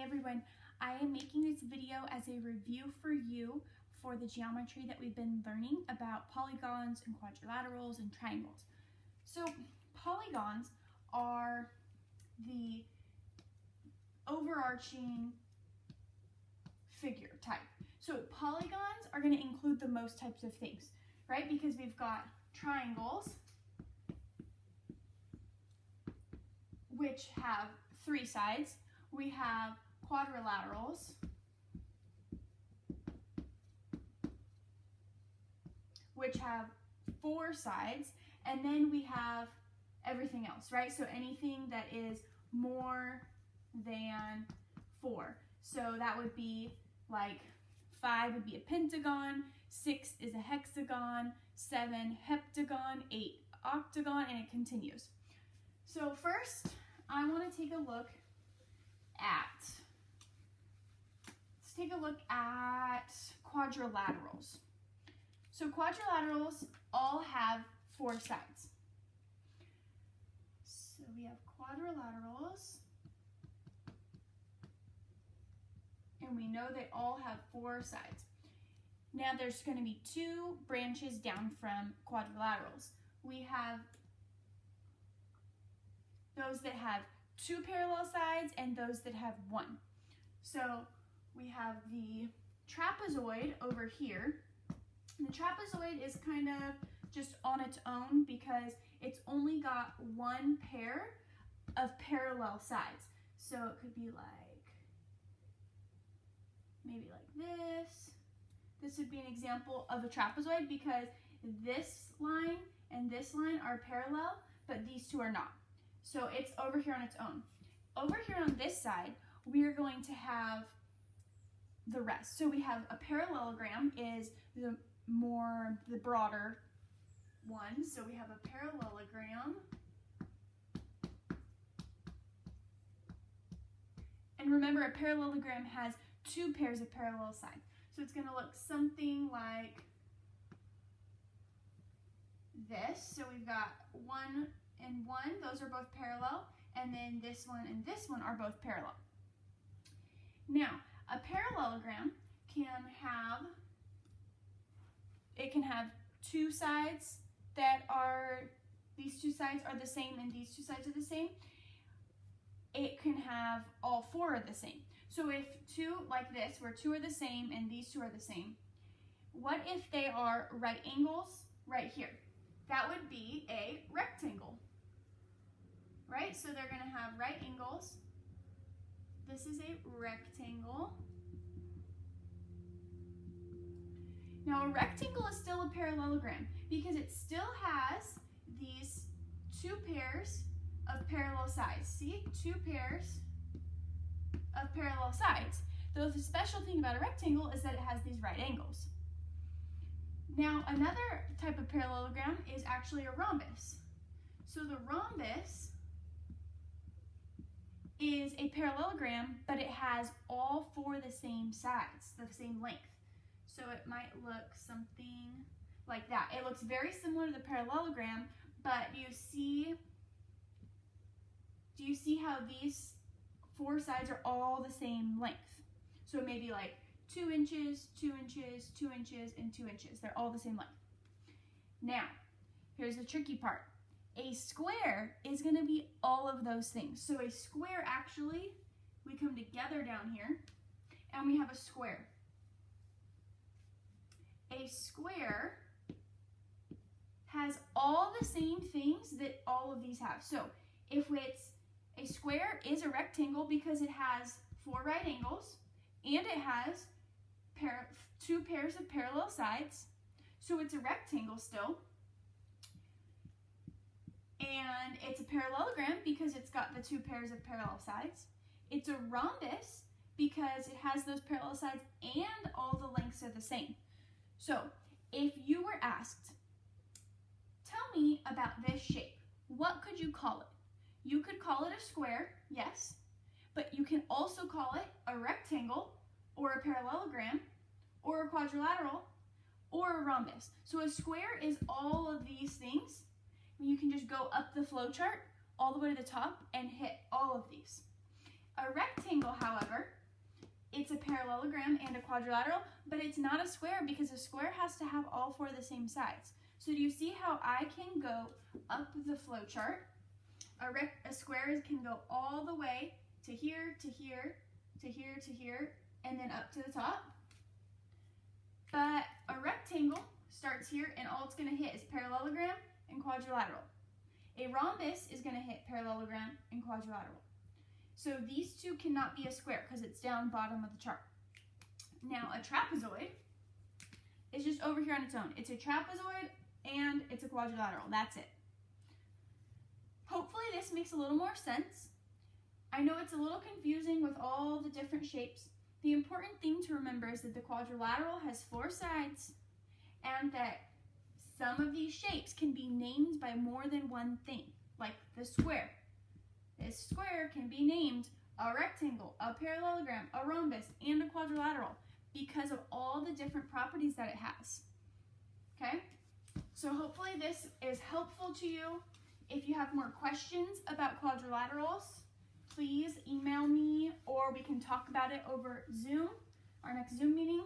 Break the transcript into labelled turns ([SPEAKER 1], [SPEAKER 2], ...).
[SPEAKER 1] everyone, I am making this video as a review for you for the geometry that we've been learning about polygons and quadrilaterals and triangles. So polygons are the overarching figure type. So polygons are going to include the most types of things, right? Because we've got triangles, which have 3 sides. We have quadrilaterals, which have 4 sides, and then we have everything else, right? So anything that is more than 4. So that would be like 5 would be a pentagon, 6 is a hexagon, 7 heptagon, 8 octagon, and it continues. So first, I want to take a look at, quadrilaterals. So quadrilaterals all have 4 sides. So we have quadrilaterals, and we know they all have 4 sides. Now there's going to be 2 branches down from quadrilaterals. We have those that have 2 parallel sides and those that have 1. So we have the trapezoid over here. And the trapezoid is kind of just on its own because it's only got 1 pair of parallel sides. So it could be like, maybe like this. This would be an example of a trapezoid because this line and this line are parallel, but these 2 are not. So it's over here on its own. Over here on this side, we are going to have the rest. So we have a parallelogram is the broader one. So we have a parallelogram. And remember, a parallelogram has 2 pairs of parallel sides. So it's going to look something like this. So we've got 1 and 1, those are both parallel, and then this one and this one are both parallel. Now, a parallelogram can have 2 sides that are, these 2 sides are the same and these 2 sides are the same. It can have all 4 are the same. So if 2, like this, where 2 are the same and these 2 are the same, what if they are right angles right here? That would be a rectangle, right? So they're going to have right angles. This is a rectangle. Now a rectangle is still a parallelogram because it still has these 2 pairs of parallel sides. See, 2 pairs of parallel sides. Though the special thing about a rectangle is that it has these right angles. Now another type of parallelogram is actually a rhombus. So the rhombus is a parallelogram, but it has all 4 the same sides, the same length. So it might look something like that. It looks very similar to the parallelogram, but do you see how these 4 sides are all the same length? So it may be like 2 inches, 2 inches, 2 inches, and 2 inches. They're all the same length. Now, here's the tricky part. A square is going to be all of those things. So a square, actually, we come together down here, and we have a square. A square has all the same things that all of these have. So if it's a square is a rectangle because it has 4 right angles and it has 2 pairs of parallel sides. So it's a rectangle still. And it's a parallelogram because it's got the 2 pairs of parallel sides. It's a rhombus because it has those parallel sides and all the lengths are the same. So if you were asked, tell me about this shape, what could you call it? You could call it a square, yes, but you can also call it a rectangle or a parallelogram or a quadrilateral or a rhombus. So a square is all of these things. You can just go up the flowchart all the way to the top and hit all of these. A rectangle, however, It's a parallelogram and a quadrilateral, but it's not a square because a square has to have all four the same sides. So do you see how I can go up the flow chart? A square can go all the way to here, to here, to here, to here, and then up to the top. But a rectangle starts here, and all it's going to hit is parallelogram and quadrilateral. A rhombus is going to hit parallelogram and quadrilateral. So these two cannot be a square because it's down bottom of the chart. Now a trapezoid is just over here on its own. It's a trapezoid and it's a quadrilateral. That's it. Hopefully this makes a little more sense. I know it's a little confusing with all the different shapes. The important thing to remember is that the quadrilateral has four sides and that some of these shapes can be named by more than one thing, like the square. This square can be named a rectangle, a parallelogram, a rhombus, and a quadrilateral because of all the different properties that it has. Okay? So hopefully this is helpful to you. If you have more questions about quadrilaterals, please email me or we can talk about it over Zoom, our next Zoom meeting.